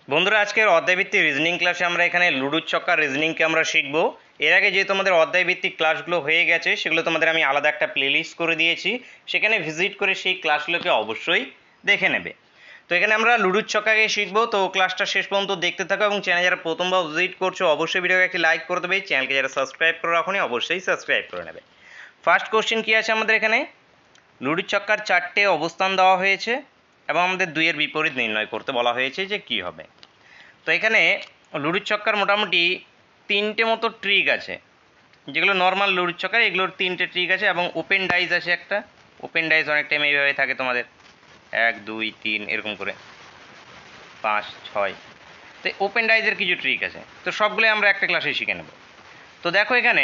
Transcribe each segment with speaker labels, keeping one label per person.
Speaker 1: বন্ধুরা, আজকের অধ্যায়ভিত্তিক রিজনিং ক্লাসে আমরা এখানে লুডুর ছক্কা রিজনিংকে আমরা শিখব। এর আগে যেহেতু আমাদের অধ্যায়ভিত্তিক ক্লাসগুলো হয়ে গেছে, সেগুলো তোমাদের আমি আলাদা একটা প্লেলিস্ট করে দিয়েছি, সেখানে ভিজিট করে সেই ক্লাসগুলোকে অবশ্যই দেখে নেবে। তো এখানে আমরা লুডুর ছক্কাকে শিখবো, তো ক্লাসটা শেষ পর্যন্ত দেখতে থাকো এবং চ্যানেল যারা প্রথমবার ভিজিট করছো অবশ্যই ভিডিওকে একটি লাইক করে দেবে, চ্যানেলকে যারা সাবস্ক্রাইব করে রাখোনি অবশ্যই সাবস্ক্রাইব করে নেবে। ফার্স্ট কোশ্চেন কী আছে আমাদের এখানে, লুডুর ছক্কার 4টে অবস্থান দেওয়া হয়েছে এবং আমাদের দুইয়ের বিপরীত নির্ণয় করতে বলা হয়েছে যে কী হবে। তো এখানে লুডুর ছক্কার মোটামুটি 3টে মতো ট্রিক আছে, যেগুলো নর্মাল লুডুর ছক্কার, এগুলোর 3টে ট্রিক আছে এবং ওপেন ডাইস আছে একটা। ওপেন ডাইস অনেক টাইম এইভাবে থাকে তোমাদের 1 2 3 এরকম করে 5 6। তো ওপেন ডাইসের কিছু ট্রিক আছে, তো সবগুলো আমরা একটা ক্লাসে শিখে নেব। তো দেখো এখানে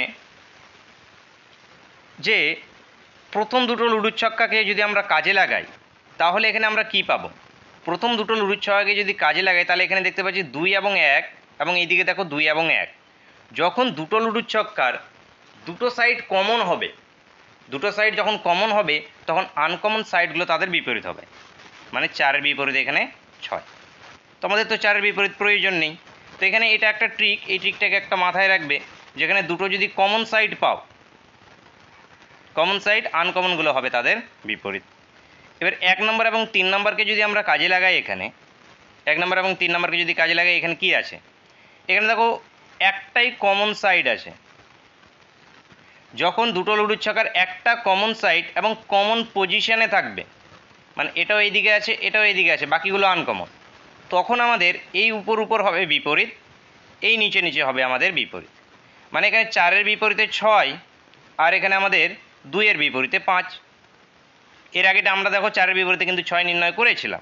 Speaker 1: যে প্রথম দুটো লুডুর ছক্কাকে যদি আমরা কাজে লাগাই তাহলে এখানে আমরা কি পাবো। প্রথম দুটো লুডুর ছক্কাকে যদি কাজে লাগাই তাহলে এখানে দেখতে পাচ্ছি 2 এবং 1 এবং এইদিকে দেখো 2 এবং 1। যখন দুটো লুডুর ছক্কার দুটো সাইড কমন হবে, দুটো সাইড যখন কমন হবে তখন আনকমন সাইডগুলো তাদের বিপরীত হবে, মানে 4-এর বিপরীত এখানে 6। তো আমাদের তো 4-এর বিপরীত প্রয়োজন নেই, তো এখানে এটা একটা ট্রিক, এই ট্রিকটাকে একটা মাথায় রাখবে, যেখানে দুটো যদি কমন সাইড পাও, কমন সাইড আনকমনগুলো হবে তাদের বিপরীত। এবার 1 নম্বর এবং 3 নম্বরকে যদি আমরা কাজে লাগাই, এখানে 1 নম্বর এবং 3 নম্বরকে যদি কাজে লাগাই, এখানে কি আছে, এখানে দেখো একটাই কমন সাইড আছে। যখন দুটো লুডুর ছক্কার একটা কমন সাইড এবং কমন পজিশনে থাকবে, মানে এটাও এইদিকে আছে এটাও এইদিকে আছে, বাকিগুলো আনকমন, তখন আমাদের এই উপর উপর হবে বিপরীত, এই নিচে নিচে হবে আমাদের বিপরীত। মানে এখানে 4-এর বিপরীতে 6 আর এখানে আমাদের 2-এর বিপরীতে 5। এর আগেটা আমরা দেখো 4-এর বিপরীতে কিন্তু 6 নির্ণয় করেছিলাম।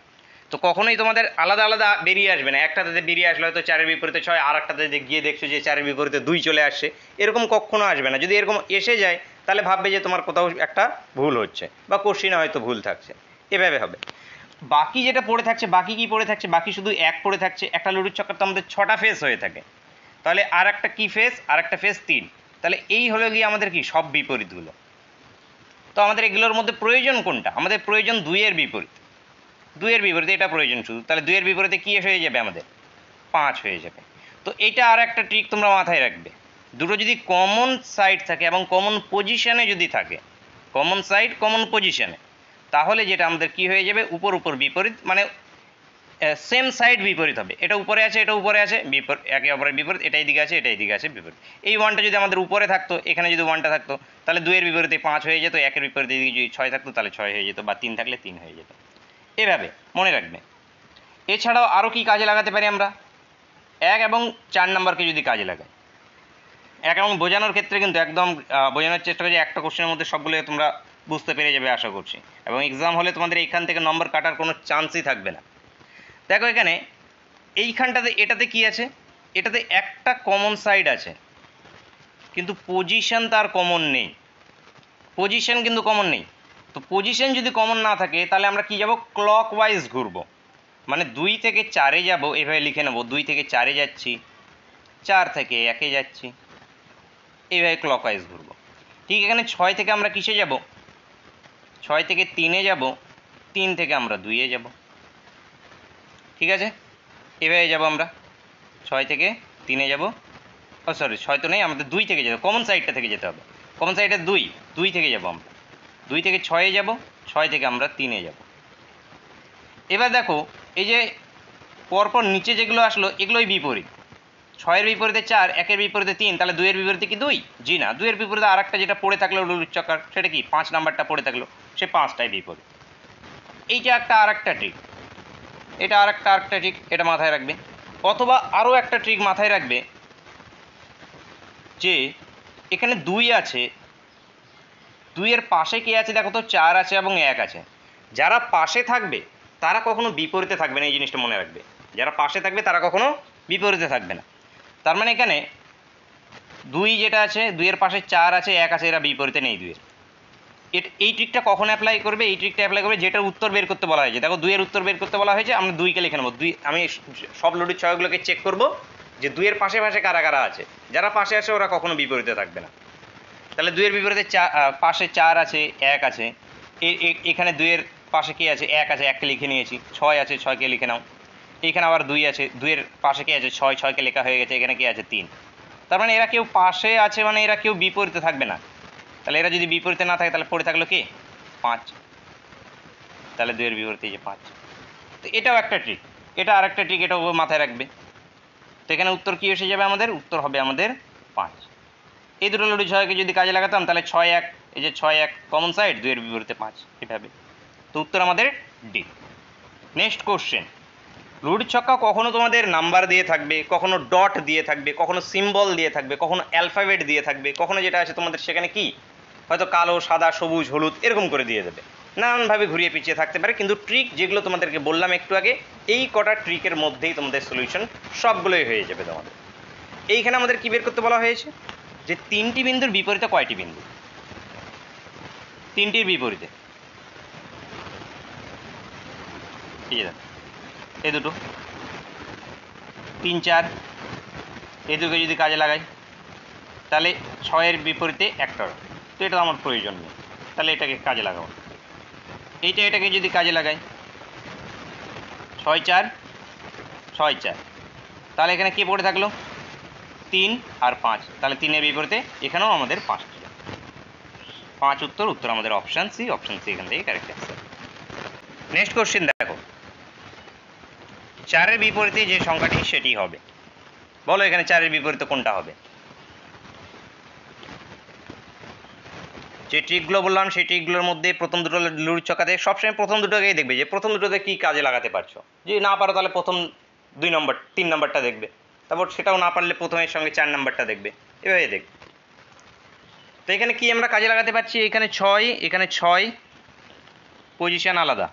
Speaker 1: তো কখনোই তোমাদের আলাদা আলাদা বেরিয়ে আসবে না, একটাতে বেরিয়ে আসলে হয়তো 4-এর বিপরীতে 6 আর একটাতে গিয়ে দেখছো যে 4-এর বিপরীতে 2 চলে আসছে, এরকম কখনো আসবে না। যদি এরকম এসে যায় তাহলে ভাববে যে তোমার কোথাও একটা ভুল হচ্ছে বা কোশ্চিনে হয়তো ভুল থাকছে, এভাবে হবে। বাকি যেটা পড়ে থাকছে, বাকি কি পড়ে থাকছে, বাকি শুধু 1 পড়ে থাকছে। একটা লুডুর ছক্কার তো আমাদের 6টা ফেস হয়ে থাকে, তাহলে আর একটা কি ফেস, আর একটা ফেস 3, তাহলে এই হলো গিয়ে আমাদের কি সব বিপরীতগুলো। তো আমাদের এগুলোর মধ্যে প্রয়োজন কোনটা, আমাদের প্রয়োজন 2-এর বিপরীত। 2-এর বিপরীতে এটা প্রয়োজন শুধু, তাহলে 2-এর বিপরীতে কী হয়ে যাবে আমাদের 5 হয়ে যাবে। তো এটা আর একটা ট্রিক তোমরা মাথায় রাখবে, দুটো যদি কমন সাইড থাকে এবং কমন পজিশনে যদি থাকে, কমন সাইড কমন পজিশনে, তাহলে যেটা আমাদের কি হয়ে যাবে, উপর উপর বিপরীত, মানে সেম সাইড বিপরীত হবে। এটা উপরে আছে এটা উপরে আছে, একে অপরের বিপরীত, এটা এইদিকে আছে এটা এইদিকে আছে, বিপরীত। এই 1টা যদি আমাদের উপরে থাকতো, এখানে যদি 1টা থাকতো, তাহলে 2-এর বিপরীতে 5 হয়ে যেত, 1-এর বিপরীতে যদি 6 থাকতো তাহলে 6 হয়ে যেত, বা 3 থাকলে 3 হয়ে যেত। এভাবে মনে রাখবে। এছাড়াও আরও কি কাজে লাগাতে পারি আমরা, 1 এবং 4 নম্বরকে যদি কাজে লাগাই, 1 এবং বোঝানোর ক্ষেত্রে কিন্তু একদম বোঝানোর চেষ্টা করি, একটা কোশ্চেনের মধ্যে সবগুলো তোমরা বুঝতে পেরে যাবে আশা করছি, এবং এক্সাম হলে তোমাদের এইখান থেকে নম্বর কাটার কোনো চান্সই থাকবে না। দেখো এখানে এইখানটাতে এটাতে কি আছে, এটাতে একটা কমন সাইড আছে কিন্তু পজিশন তার কমন নেই, পজিশন কিন্তু কমন নেই। তো পজিশন যদি কমন না থাকে তাহলে আমরা কি যাব, ক্লক ওয়াইজ ঘুরবো, মানে 2 থেকে 4-এ যাব, এভাবে লিখে নেব 2 থেকে 4-এ যাচ্ছি, 4 থেকে 1-এ যাচ্ছি, এইভাবে ক্লক ওয়াইজ ঘুরবো। ঠিক এখানে 6 থেকে আমরা কিসে যাব, 6 থেকে 3-এ যাব, 3 থেকে আমরা 2-এ যাব, ঠিক আছে, এভাবে যাব আমরা 6 থেকে 3-এ যাব, ও সরি 6 তো নেই, আমাদের 2 থেকে যেতে, কমন সাইডটা থেকে যেতে হবে, কমন সাইডে 2 থেকে যাব আমরা, 2 থেকে 6-এ যাব, 6 থেকে আমরা 3-এ যাব। এবার দেখো এই যে পরপর নিচে যেগুলো আসলো এগুলোই বিপরীত, 6-এর বিপরীতে 4, 1-এর বিপরীতে 3, তাহলে 2-এর বিপরীতে কি 2? জি না, 2-এর বিপরীতে আর একটা যেটা পড়ে থাকলো লুডুর ছক্কার, সেটা কি 5 নাম্বারটা পড়ে থাকলো, সে 5টাই বিপরীত। এইটা একটা আর একটা ট্রিক, এটা আর একটা ট্রিক, এটা মাথায় রাখবে। অথবা আরও একটা ট্রিক মাথায় রাখবে, যে এখানে 2 আছে, 2-এর পাশে কে আছে দেখো তো, 4 আছে এবং 1 আছে। যারা পাশে থাকবে তারা কখনো বিপরীতে থাকবে না, এই জিনিসটা মনে রাখবে, যারা পাশে থাকবে তারা কখনো বিপরীতে থাকবে না। তার মানে এখানে 2 যেটা আছে, 2-এর পাশে 4 আছে 1 আছে, এরা বিপরীতে নেই 2-এর। এই ট্রিকটা কখন অ্যাপ্লাই করবে, এই ট্রিকটা অ্যাপ্লাই করবে যেটার উত্তর বের করতে বলা হয়েছে। দেখো 2-এর উত্তর বের করতে বলা হয়েছে, আমরা 2-কে লিখে নেবো 2, আমি সব লুডুর ছয়গুলোকে চেক করব যে 2-এর পাশে পাশে কারা কারা আছে, যারা পাশে আছে ওরা কখনো বিপরীতে থাকবে না। তাহলে 2-এর বিপরীতে পাশে 4 আছে 1 আছে, এখানে 2-এর পাশে কে আছে, 1 আছে, 1কে লিখে নিয়েছি, 6 আছে 6কে লিখে নাও। এইখানে আবার 2 আছে, 2 এর পাশে কি আছে 6, 6 কে লেখা হয়ে গেছে, এখানে কি আছে 3। তার মানে এরা কেউ পাশে আছে, মানে এরা কেউ বিপরীতে থাকবে না। তাহলে এরা যদি বিপরীতে না থাকে তাহলে পড়ে থাকলো কি 5, তাহলে 2 এর বিপরীতে এই যে 5। তো এটাও একটা ট্রিক, এটা আরেকটা ট্রিক, এটাও মাথায় রাখবে। তো এখানে উত্তর কি এসে যাবে আমাদের, উত্তর হবে আমাদের 5। এই দুটো লুডি ছয়কে যদি কাজে লাগাতাম তাহলে 6 1, এই যে 6 1 কমন সাইড, 2 এর বিপরীতে 5, এভাবে। তো উত্তর আমাদের ডি। নেক্সট কোশ্চেন, লুডি ছক্কা কখনো তোমাদের নাম্বার দিয়ে থাকবে, কখনো ডট দিয়ে থাকবে, কখনো সিম্বল দিয়ে থাকবে, কখনো অ্যালফাবেট দিয়ে থাকবে, কখনো যেটা আছে তোমাদের সেখানে কি হয়তো কালো, সাদা, সবুজ, হলুদ এরকম করে দিয়ে দেবে, নানানভাবে ঘুরিয়ে পিছিয়ে থাকতে পারে। কিন্তু ট্রিক যেগুলো তোমাদেরকে বললাম একটু আগে, এই কটা ট্রিকের মধ্যেই তোমাদের সলিউশন সবগুলোই হয়ে যাবে তোমাদের। এইখানে আমাদের কি বের করতে বলা হয়েছে, যে 3টি বিন্দুর বিপরীতে কয়টি বিন্দু, 3টির বিপরীতে এই যে এই দুটো 3 4, এই দুটোকে যদি কাজে লাগাই তাহলে 6 এর বিপরীতে একটা, তো এটা আমার প্রয়োজন নেই, তাহলে এটাকে কাজে লাগাবো। এটাকে যদি কাজে লাগাই 6 4 6 4, তাহলে এখানে কি পড়ে থাকলো 3 আর 5, তাহলে 3 এর বিপরীতে এখানেও আমাদের 5টি, 5 উত্তর আমাদের অপশান সি, অপশান সি এখান থেকে কারেক্ট অ্যান্সার। নেক্সট কোশ্চেন দেখো, 4 এর বিপরীতে যে সংখ্যাটি সেটি হবে, বলো এখানে 4 এর বিপরীতে কোনটা হবে। যে ট্রিকগুলো বললাম সেই ট্রিকগুলোর মধ্যে প্রথম দুটো লুডি ছক্কাতে সবসময় প্রথম দুটোকেই দেখবে, যে প্রথম দুটোতে কী কাজে লাগাতে পারছো। যদি না পারো তাহলে প্রথম 2 নম্বর 3 নম্বরটা দেখবে, তারপর সেটাও না পারলে প্রথমের সঙ্গে 4 নম্বরটা দেখবে, এভাবে দেখবে। তো এখানে কি আমরা কাজে লাগাতে পারছি, এখানে 6, এখানে 6 পজিশন আলাদা,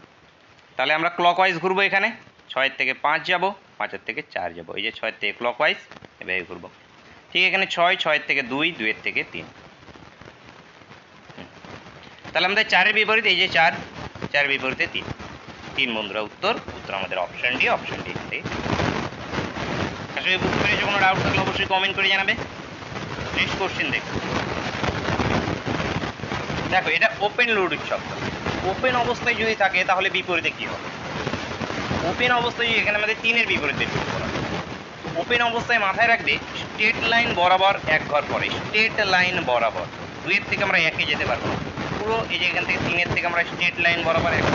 Speaker 1: তাহলে আমরা ক্লকওয়াইজ ঘুরবো, এখানে 6 থেকে 5 যাব, 5 থেকে 4 যাব, এই যে 6 থেকে ক্লকওয়াইজ এভাবে ঘুরবো। ঠিক এখানে 6, 6 থেকে 2, 2 থেকে 3, তাহলে আমাদের 4 এর বিপরীতে এই যে 4, 4 বিপরীতে 3, 3 বন্ধুরা উত্তর আমাদের অপশন ডি, অপশন ডি এখান থেকে। আসলে বুঝতে পেরেছো? কোনো ডাউট থাকলে অবশ্যই কমেন্ট করে জানাবে। নেক্সট কোশ্চেন দেখো, এটা ওপেন লুডুর ছক্কা। ওপেন অবস্থায় যদি থাকে তাহলে বিপরীতে কি হবে, ওপেন অবস্থায় যদি এখানে আমাদের 3 এর বিপরীতে ওপেন অবস্থায় মাথায় রাখবে স্ট্রেট লাইন বরাবর এক ঘর পরে, স্ট্রেট লাইন বরাবর, 2 এর থেকে আমরা 1 এ যেতে পারবো না, পুরো এই যে এখান থেকে 3 এর থেকে আমরা স্ট্রেট লাইন বরাবর 1,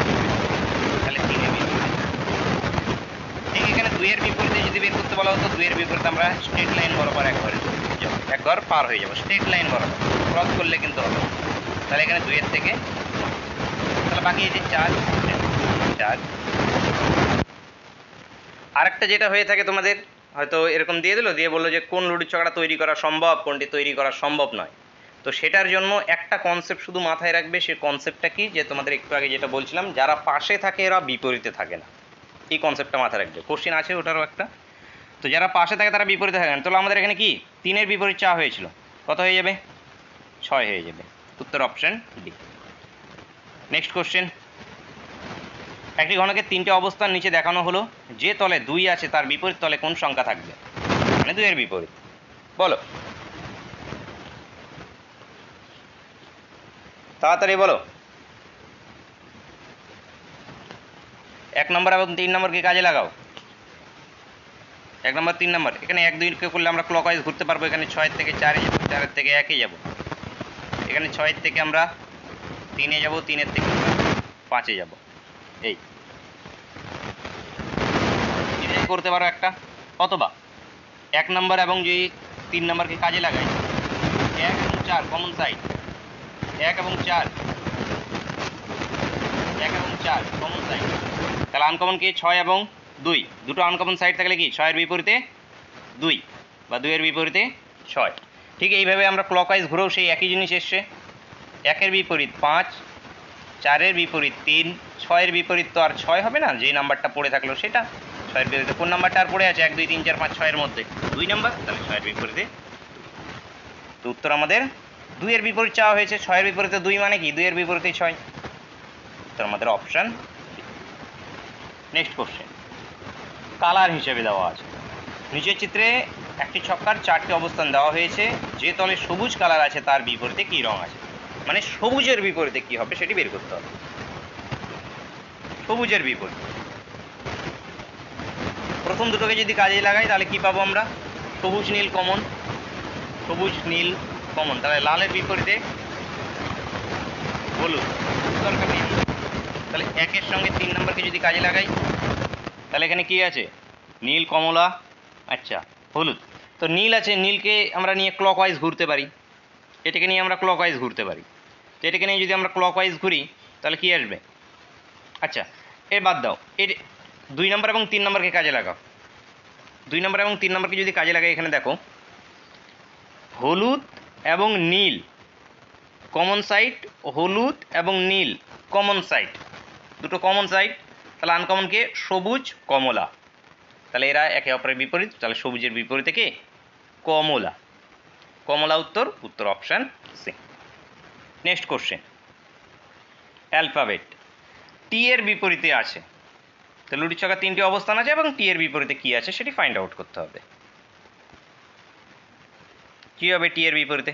Speaker 1: তাহলে 3 এর বিপরীতে। ঠিক এখানে 2 এর বিপরীতে যদি বের করতে বলা হতো, 2 এর বিপরীতে আমরা স্ট্রেট লাইন বরাবর এক ঘর পার হয়ে যাবো, স্ট্রেট লাইন বরাবর, ক্রস করলে কিন্তু হবে। তাহলে এখানে 2 এর থেকে, তাহলে বাকি এই যে 4 4। আরেকটা যেটা হয়ে থাকে তোমাদের হয়তো এরকম দিয়ে দিল, দিয়ে বললো যে কোন লুডুর ছক্কাটা তৈরি করা সম্ভব, কোনটি তৈরি করা সম্ভব নয়। তো সেটার জন্য একটা কনসেপ্ট শুধু মাথায় রাখবে, সে কনসেপ্টটা কি, যে তোমাদের একটু আগে যেটা বলছিলাম, যারা পাশে থাকে এরা বিপরীতে থাকে না, এই কনসেপ্টটা মাথায় রাখবে। কোশ্চেন আছে ওটারও একটা, তো যারা পাশে থাকে তারা বিপরীতে থাকে না। তাহলে আমাদের এখানে কি 3 এর বিপরীত চা হয়েছিল, কত হয়ে যাবে 6 হয়ে যাবে, উত্তর অপশন ডি। নেক্সট কোশ্চেন, একটি ঘনকের 3টে অবস্থান নিচে দেখানো হলো, যে তলে 2 আছে তার বিপরীত তলে কোন সংখ্যা থাকবে, মানে 2 এর বিপরীত, বলো তাড়াতাড়ি বলো। 1 নম্বর এবং 3 নম্বরকে কাজে লাগাও, 1 নম্বর 3 নম্বর, এখানে 1 2 কে করলে আমরা ক্লকওয়াইজ ঘুরতে পারবো, এখানে 6 থেকে 4 এ যাব, 4 থেকে 1 এ যাব, এখানে 6 থেকে আমরা 3 এ যাব, 3 থেকে 5 এ যাব, এই করতে পারো একটা। অথবা 1 নম্বর এবং যদি 3 নম্বরকে কাজে লাগাই, 1 এবং 4 কমন সাইড, 1 এবং 4, 1 এবং 4 কমন সাইড, তাহলে আনকমন কি 6 এবং 2, দুটো আনকমন সাইড থাকলে কি 6 এর বিপরীতে 2 বা 2 এর বিপরীতে 6। ঠিক এইভাবে আমরা ক্লকওয়াইজ ঘুরেও সেই একই জিনিস এসছে, 1 এর বিপরীত 5, 4 এর বিপরীত 3, 6 এর বিপরীত তো আর 6 হবে না, যেই নাম্বারটা পড়ে থাকলো সেটা 6 এর বিপরীতে কোন নাম্বারটা আর পড়ে আছে, 1 2 3 4 5 6 এর মধ্যে 2 নাম্বার, তাহলে 6 এর বিপরীতে। তো উত্তর আমাদের 2 এর বিপরীত চাওয়া হয়েছে, 6 এর বিপরীতে 2 মানে কি 2 এর বিপরীতে 6, উত্তর আমাদের অপশন। নেক্সট কোশ্চেন, কালার হিসেবে দেওয়া আছে, নিচের চিত্রে একটি ছক্কার 4টি অবস্থান দেওয়া হয়েছে, যে তলে সবুজ কালার আছে তার বিপরীতে কি রং আছে, মানে সবুজের বিপরীতে কি হবে সেটি বের করতে হবে। সবুজের বিপরীত প্রথম দুটোকে যদি কাজে লাগাই তাহলে কি পাবো আমরা? সবুজ নীল কমন, সবুজ নীল কমন। তাহলে লালের বিপরীতে হলুদ, দরকার নেই। তাহলে একের সঙ্গে 3 নম্বরকে যদি কাজে লাগাই তাহলে এখানে কি আছে? নীল, কমলা, আচ্ছা হলুদ। তো নীল আছে, নীলকে আমরা নিয়ে ক্লকওয়াইজ ঘুরতে পারি, এটাকে নিয়ে আমরা ক্লকওয়াইজ ঘুরতে পারি। তো এটাকে নিয়ে যদি আমরা ক্লকওয়াইজ ঘুরি তাহলে কি আসবে? আচ্ছা এর বাদ দাও, এর 2 নম্বর এবং 3 নম্বরকে কাজে লাগাও। 2 নম্বর এবং 3 নম্বরকে যদি কাজে লাগাই, এখানে দেখো হলুদ এবং নীল কমন সাইড, হলুদ এবং নীল কমন সাইড, দুটো কমন সাইড। তাহলে আনকমনকে সবুজ, কমলা। তাহলে এরা একে অপরের বিপরীত, তাহলে সবুজের বিপরীতে কি? কমলা। কমলা উত্তর, উত্তর option C. Next question, alphabet টি এর বিপরীতে আছে। তো লুটির ছকা 3টি অবস্থান আছে এবং টি এর বিপরীতে কি আছে সেটি ফাইন্ড আউট করতে হবে। কি হবে টি এর বিপরীতে?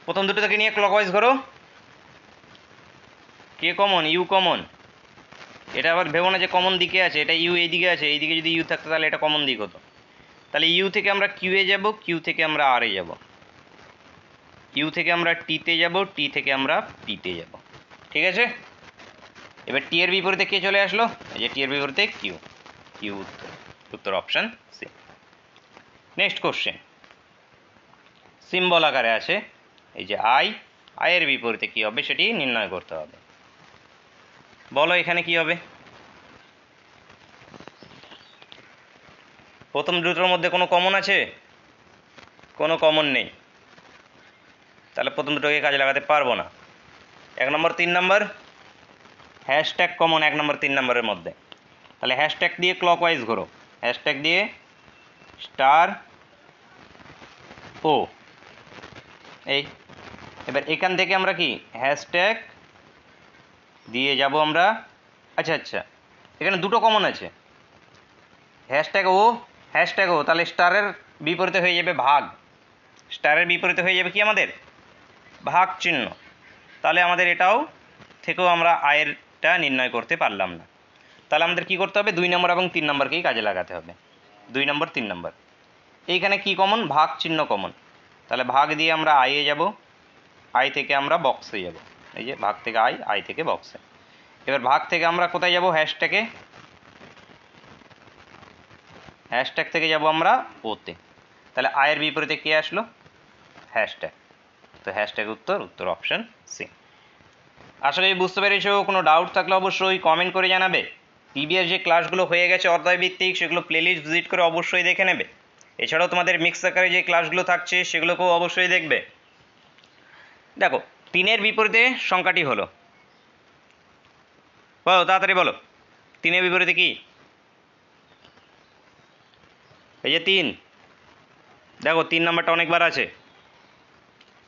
Speaker 1: প্রথম দুটো থেকে নিয়ে ক্লকওয়াইজ করো। কে কমন? U common. এটা আবার ভেবো না যে কমন দিকে আছে, এটা ইউ এই দিকে আছে, এইদিকে যদি ইউ থাকতো তাহলে এটা কমন দিক হতো। তাহলে ইউ থেকে আমরা কিউ এ যাব, কিউ থেকে আমরা আর এ যাব, ইউ থেকে আমরা টিতে যাব, টি থেকে আমরা পিতে যাব। ঠিক আছে, এবার টি এর বিপরীতে কে চলে আসলো? এই যে টি এর বিপরীতে কিউ, কিউ উত্তর, উত্তর option C. Next question, symbol আকারে আছে এই যে আই, আয়ের বিপরীতে কি হবে সেটি নির্ণয় করতে হবে। বলো এখানে কি হবে? প্রথম দুটোর মধ্যে কোনো কমন আছে? কোনো কমন নেই, তাহলে প্রথম দুটোকে কাজে লাগাতে পারবো না। 1 নম্বর 3 নম্বর হ্যাশট্যাগ কমন 1 নম্বর 3 নম্বরের মধ্যে। তাহলে হ্যাশট্যাগ দিয়ে ক্লকওয়াইজ ঘোরো, হ্যাশট্যাগ দিয়ে স্টার ও, এই এবার এখান থেকে আমরা কি হ্যাশট্যাগ দিয়ে যাব আমরা। আচ্ছা আচ্ছা, এখানে দুটো কমন আছে, হ্যাশট্যাগ ও, হ্যাশট্যাগ ও। তাহলে স্টারের বিপরীতে হয়ে যাবে ভাগ, স্টারের বিপরীতে হয়ে যাবে কি আমাদের? ভাগ চিহ্ন। তাহলে আমাদের এটাও থেকেও আমরা আয়েরটা নির্ণয় করতে পারলাম না। তাহলে আমাদের কি করতে হবে? 2 নম্বর এবং 3 নম্বরকেই কাজে লাগাতে হবে। 2 নম্বর 3 নম্বর, এইখানে কি কমন? ভাগ চিহ্ন কমন। তাহলে ভাগ দিয়ে আমরা আইয়ে যাব, আই থেকে আমরা বক্সে যাব, এই যে ভাগ থেকে আই, আই থেকে বক্সে। এবার ভাগ থেকে আমরা কোথায় যাব? হ্যাশট্যাগে, হ্যাশট্যাগ থেকে যাব আমরা ওতে। তাহলে আয়ের বিপরীতে কে আসলো? হ্যাশট্যাগ। তো হ্যাশট্যাগ উত্তর, উত্তর অপশান সি। আশা করি বুঝতে পেরেছো। কোনো ডাউট থাকলে অবশ্যই কমেন্ট করে জানাবে। প্রিভিয়াস যে ক্লাসগুলো হয়ে গেছে অধ্যায়ভিত্তিক, সেগুলো প্লেলিস্ট ভিজিট করে অবশ্যই দেখে নেবে। এছাড়াও তোমাদের মিক্স আকারে যে ক্লাসগুলো থাকছে সেগুলোকেও অবশ্যই দেখবে। দেখো 3-এর বিপরীতে সংখ্যাটি হলো, বলো তাড়াতাড়ি বলো, 3-এর বিপরীতে কি? এই যে 3, দেখো 3 নাম্বারটা অনেকবার আছে।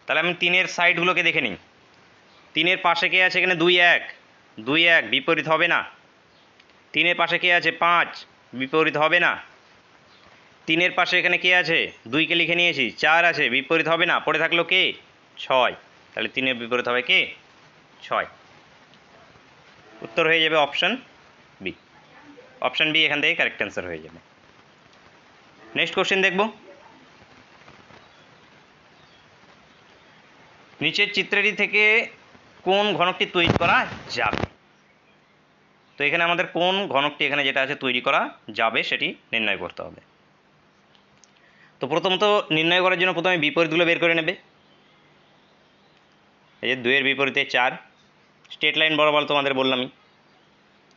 Speaker 1: তাহলে আমি 3-এর সাইডগুলোকে দেখে নিই। 3-এর পাশে কে আছে? এখানে 2 1, 2 1 বিপরীত হবে না। 3-এর পাশে কে আছে? 5, বিপরীত হবে না। 3-এর পাশে এখানে কে আছে? 2কে লিখে নিয়েছি, 4 আছে, বিপরীত হবে না। পড়ে থাকলো কে? 6। তাহলে 3-এর বিপরীত হবে কে? 6। উত্তর হয়ে যাবে অপশান বি। অপশান বি এখান থেকে কারেক্ট অ্যান্সার হয়ে যাবে। নেক্সট কোশ্চেন দেখব। নিচের চিত্রটি থেকে কোন ঘনকটি তৈরি করা যাবে? তো এখানে আমাদের কোন ঘনকটি এখানে যেটা আছে তৈরি করা যাবে সেটি নির্ণয় করতে হবে। তো প্রথমত নির্ণয় করার জন্য প্রথমে বিপরীতগুলো বের করে নেবে। এই যে 2-এর বিপরীতে 4, স্ট্রেট লাইন বরাবর তোমাদের বললামই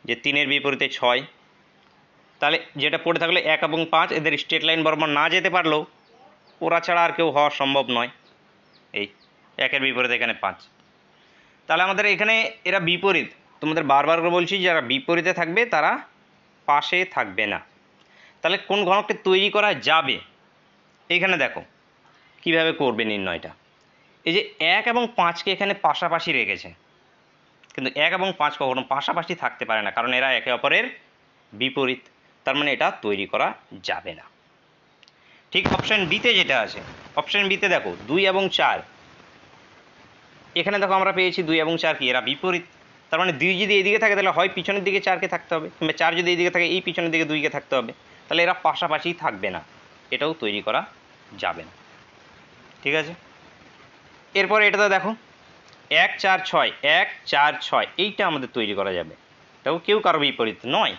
Speaker 1: যে 3-এর বিপরীতে 6। তাহলে যেটা পড়ে থাকলে 1 এবং 5, এদের স্ট্রেট লাইন বরাবর না যেতে পারলেও ওরা ছাড়া আর কেউ হওয়া সম্ভব নয়। এই 1-এর বিপরীতে এখানে 5। তাহলে আমাদের এখানে এরা বিপরীত, তোমাদের বারবার করে বলছি যারা বিপরীতে থাকবে তারা পাশে থাকবে না। তাহলে কোন ঘনকটি তৈরি করা যাবে এইখানে দেখো কিভাবে করবে নির্ণয়টা। এই যে 1 এবং 5কে এখানে পাশাপাশি রেখেছে, কিন্তু 1 এবং 5 কখনো পাশাপাশি থাকতে পারে না, কারণ এরা একে অপরের বিপরীত। তার মানে এটা তৈরি করা যাবে না। ঠিক অপশান বিতে যেটা আছে, অপশান বিতে দেখো 2 এবং 4, এখানে দেখো আমরা পেয়েছি 2 এবং 4 কি এরা বিপরীত। তার মানে 2 যদি এইদিকে থাকে তাহলে হয় পিছনের দিকে 4কে থাকতে হবে, কিংবা 4 যদি এইদিকে থাকে এই পিছনের দিকে 2কে থাকতে হবে, তাহলে এরা পাশাপাশি থাকবে না, এটাও তৈরি করা যাবে না। ঠিক আছে, এরপরে এটাতে দেখো 1 4 6 1 4 6 এইটা আমাদের তৈরি করা যাবে, এটাও কেউ কারো বিপরীত নয়,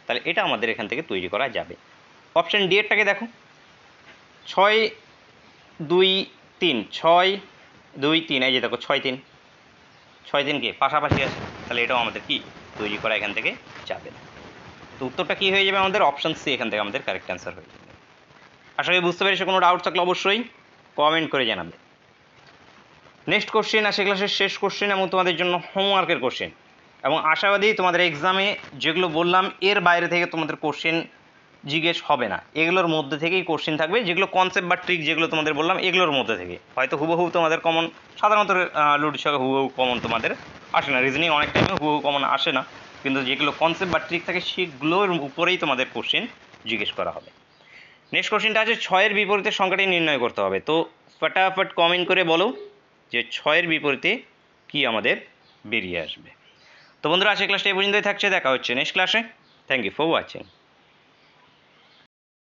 Speaker 1: তাহলে এটা আমাদের এখান থেকে তৈরি করা যাবে। অপশান ডি এরটাকে দেখো 6 2 3 6 2 3, এই যে দেখো 6 3 6 3 কে পাশাপাশি আছে, তাহলে এটাও আমাদের কি তৈরি করা এখান থেকে যাবে না। তো উত্তরটা কি হয়ে যাবে আমাদের? অপশান সি এখান থেকে আমাদের কারেক্ট অ্যান্সার হয়ে যাবে। আশা করি বুঝতে পেরেছো, কোনো ডাউট থাকলে অবশ্যই কমেন্ট করে জানাবে। নেক্সট কোশ্চেন আসে ক্লাসের শেষ কোশ্চেন এবং তোমাদের জন্য হোমওয়ার্কের কোশ্চেন, এবং আশাবাদী তোমাদের এক্সামে যেগুলো বললাম এর বাইরে থেকে তোমাদের কোশ্চেন জিজ্ঞেস হবে না, এগুলোর মধ্যে থেকেই কোশ্চেন থাকবে, যেগুলো কনসেপ্ট বা ট্রিক যেগুলো তোমাদের বললাম এগুলোর মধ্যে থেকে, হয়তো হুবহু তোমাদের কমন, সাধারণত লুডি ছকে হুবহু কমন তোমাদের আসে না, রিজনিং অনেক টাইমে হুবহু কমন আসে না, কিন্তু যেগুলো কনসেপ্ট বা ট্রিক থাকে সেগুলোর উপরেই তোমাদের কোশ্চেন জিজ্ঞেস করা হবে। নেক্সট কোশ্চেনটা আছে 6-এর বিপরীতে সংখ্যাটি নির্ণয় করতে হবে। তো ফটাফট কমেন্ট করে বলো যে 6-এর বিপরীতে কি আমাদের বেরিয়ে আসবে। তো বন্ধুরা আজকে ক্লাসটা এই পর্যন্তই থাকছে, দেখা হচ্ছে নেক্সট ক্লাসে। Thank you for watching.